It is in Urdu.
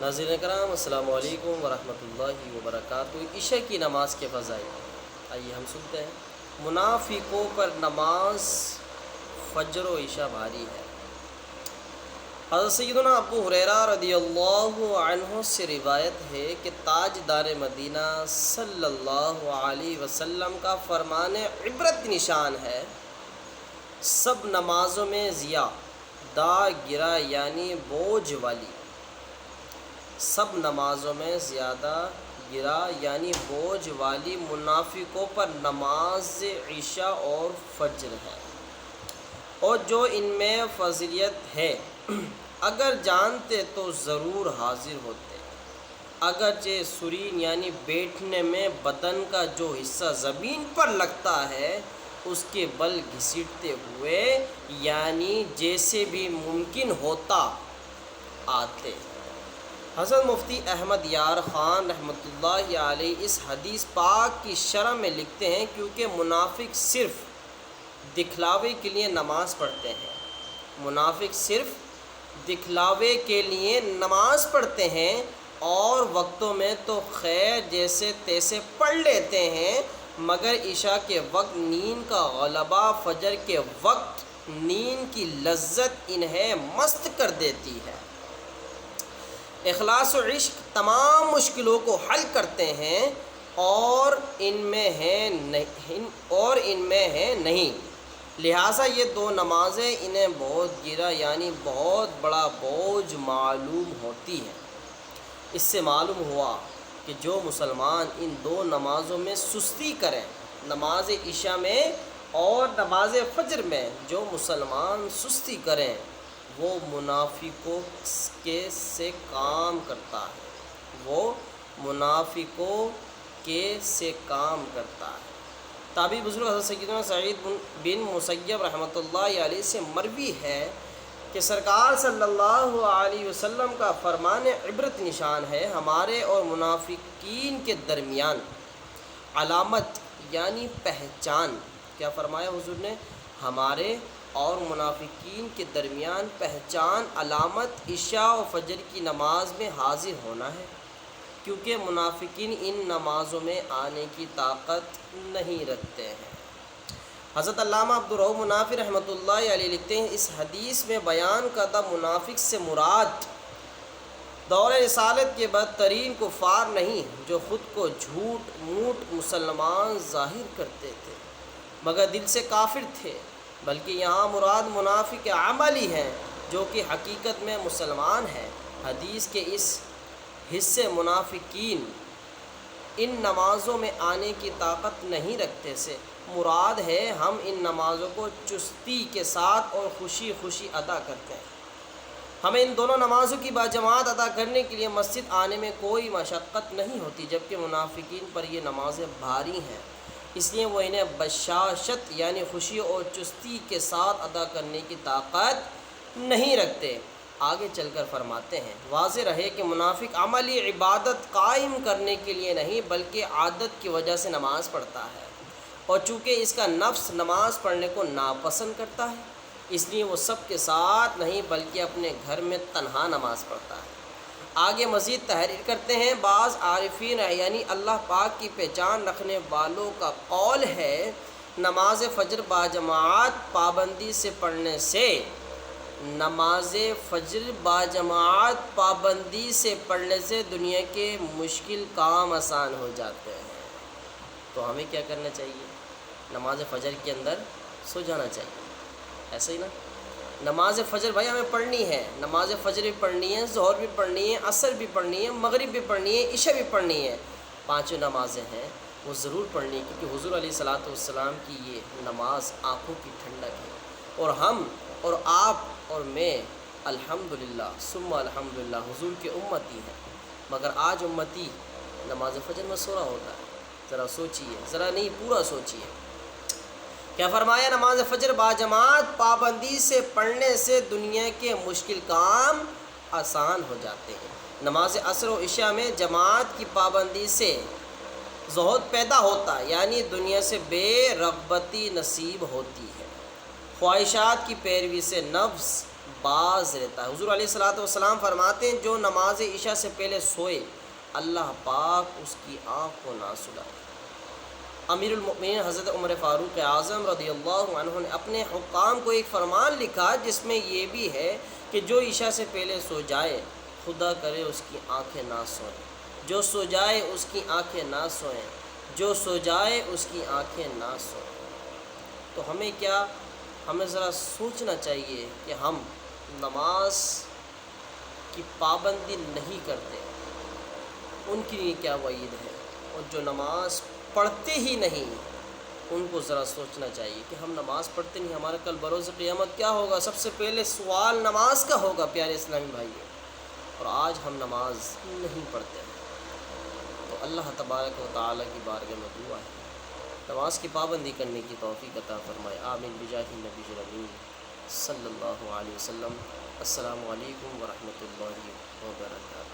ناظرین کرام، السلام علیکم ورحمۃ اللہ وبرکاتہ۔ عشاء کی نماز کے فضائل آئیے ہم سنتے ہیں۔ منافقوں پر نماز فجر و عشاء بھاری ہے۔ حضرت سیدنا ابو ہریرہ رضی اللہ عنہ سے روایت ہے کہ تاجدار مدینہ صلی اللہ علیہ وسلم کا فرمان عبرت نشان ہے، سب نمازوں میں زیادہ گرا یعنی بوجھ والی، سب نمازوں میں زیادہ گرا یعنی بوجھ والی منافقوں پر نماز عشاء اور فجر ہے، اور جو ان میں فضیلت ہے اگر جانتے تو ضرور حاضر ہوتے، اگرچہ سرین یعنی بیٹھنے میں بدن کا جو حصہ زمین پر لگتا ہے اس کے بل گھسیٹتے ہوئے یعنی جیسے بھی ممکن ہوتا آتے۔ حضرت مفتی احمد یار خان رحمۃ اللہ علیہ اس حدیث پاک کی شرح میں لکھتے ہیں، کیونکہ منافق صرف دکھلاوے کے لیے نماز پڑھتے ہیں، منافق صرف دکھلاوے کے لیے نماز پڑھتے ہیں اور وقتوں میں تو خیر جیسے تیسے پڑھ لیتے ہیں، مگر عشاء کے وقت نیند کا غلبہ، فجر کے وقت نیند کی لذت انہیں مست کر دیتی ہے۔ اخلاص و عشق تمام مشکلوں کو حل کرتے ہیں اور ان میں ہے نہیں، لہٰذا یہ دو نمازیں انہیں بہت گرا یعنی بہت بڑا بوجھ معلوم ہوتی ہیں۔ اس سے معلوم ہوا کہ جو مسلمان ان دو نمازوں میں سستی کریں، نماز عشاء میں اور نماز فجر میں جو مسلمان سستی کریں وہ منافقوں سے کام کرتا ہے، وہ منافقوں سے کام کرتا ہے۔ تابعی بزرگ حضرت سیدنا سعید بن مسیب رحمۃ اللہ علیہ سے مروی ہے کہ سرکار صلی اللہ علیہ وسلم کا فرمان عبرت نشان ہے، ہمارے اور منافقین کے درمیان علامت یعنی پہچان، کیا فرمایا حضور نے؟ ہمارے اور منافقین کے درمیان پہچان، علامت عشاء و فجر کی نماز میں حاضر ہونا ہے، کیونکہ منافقین ان نمازوں میں آنے کی طاقت نہیں رکھتے ہیں۔ حضرت علامہ عبدالرؤف منافی رحمۃ اللہ علیہ لکھتے ہیں، اس حدیث میں بیان کردہ منافق سے مراد دور رسالت کے بدترین کفار نہیں، جو خود کو جھوٹ موٹ مسلمان ظاہر کرتے تھے مگر دل سے کافر تھے، بلکہ یہاں مراد منافق عملی ہیں جو کہ حقیقت میں مسلمان ہیں۔ حدیث کے اس حصے منافقین ان نمازوں میں آنے کی طاقت نہیں رکھتے سے مراد ہے ہم ان نمازوں کو چستی کے ساتھ اور خوشی خوشی ادا کرتے ہیں۔ ہمیں ان دونوں نمازوں کی باجماعت ادا کرنے کے لیے مسجد آنے میں کوئی مشقت نہیں ہوتی، جبکہ منافقین پر یہ نمازیں بھاری ہیں، اس لیے وہ انہیں بشاشت یعنی خوشی اور چستی کے ساتھ ادا کرنے کی طاقت نہیں رکھتے۔ آگے چل کر فرماتے ہیں، واضح رہے کہ منافق عملی عبادت قائم کرنے کے لیے نہیں بلکہ عادت کی وجہ سے نماز پڑھتا ہے، اور چونکہ اس کا نفس نماز پڑھنے کو ناپسند کرتا ہے اس لیے وہ سب کے ساتھ نہیں بلکہ اپنے گھر میں تنہا نماز پڑھتا ہے۔ آگے مزید تحریر کرتے ہیں، بعض عارفین یعنی اللہ پاک کی پہچان رکھنے والوں کا قول ہے، نماز فجر باجماعت پابندی سے پڑھنے سے، نماز فجر باجماعت پابندی سے پڑھنے سے دنیا کے مشکل کام آسان ہو جاتے ہیں۔ تو ہمیں کیا کرنا چاہیے؟ نماز فجر کے اندر سو جانا چاہیے، ایسا ہی نا؟ نماز فجر بھائی ہمیں پڑھنی ہے، نماز فجر بھی پڑھنی ہے، ظہر بھی پڑھنی ہے، عصر بھی پڑھنی ہے، مغرب بھی پڑھنی ہے، عشاء بھی پڑھنی ہے، پانچوں نمازیں ہیں وہ ضرور پڑھنی ہے، کیونکہ حضور علیہ الصلاۃ والسلام کی یہ نماز آنکھوں کی ٹھنڈک ہے، اور ہم اور آپ اور میں الحمدللہ ثم الحمدللہ حضور کے امتی ہیں، مگر آج امتی نماز فجر میں سو رہا ہوتا ہے۔ ذرا سوچیے، ذرا نہیں پورا سوچیے، کیا فرمایا؟ نماز فجر باجماعت پابندی سے پڑھنے سے دنیا کے مشکل کام آسان ہو جاتے ہیں۔ نماز عصر و عشاء میں جماعت کی پابندی سے زہد پیدا ہوتا ہے، یعنی دنیا سے بے رغبتی نصیب ہوتی ہے، خواہشات کی پیروی سے نفس باز رہتا ہے۔ حضور علیہ الصلوۃ والسلام فرماتے ہیں جو نماز عشاء سے پہلے سوئے اللہ پاک اس کی آنکھ کو نہ سلائے۔ امیر المؤمنین حضرت عمر فاروق اعظم رضی اللہ عنہ نے اپنے حکام کو ایک فرمان لکھا جس میں یہ بھی ہے کہ جو عشاء سے پہلے سو جائے خدا کرے اس کی آنکھیں نہ سوئیں، جو سو جائے اس کی آنکھیں نہ سوئیں، جو سو جائے اس کی آنکھیں نہ سوئیں۔ تو ہمیں ذرا سوچنا چاہیے کہ ہم نماز کی پابندی نہیں کرتے، ان کے لیے کیا وعید ہے، اور جو نماز پڑھتے ہی نہیں ان کو ذرا سوچنا چاہیے کہ ہم نماز پڑھتے نہیں، ہمارا کل بروز قیامت کیا ہوگا؟ سب سے پہلے سوال نماز کا ہوگا پیارے اسلامی بھائیوں، اور آج ہم نماز نہیں پڑھتے ہیں۔ تو اللہ تبارک و تعالیٰ کی بارگاہ میں دعا ہے نماز کی پابندی کرنے کی توفیق عطا فرمائے، آمین بجاہ نبی الامین صلی اللہ علیہ وسلم۔ السلام علیکم ورحمۃ اللہ وبرکاتہ۔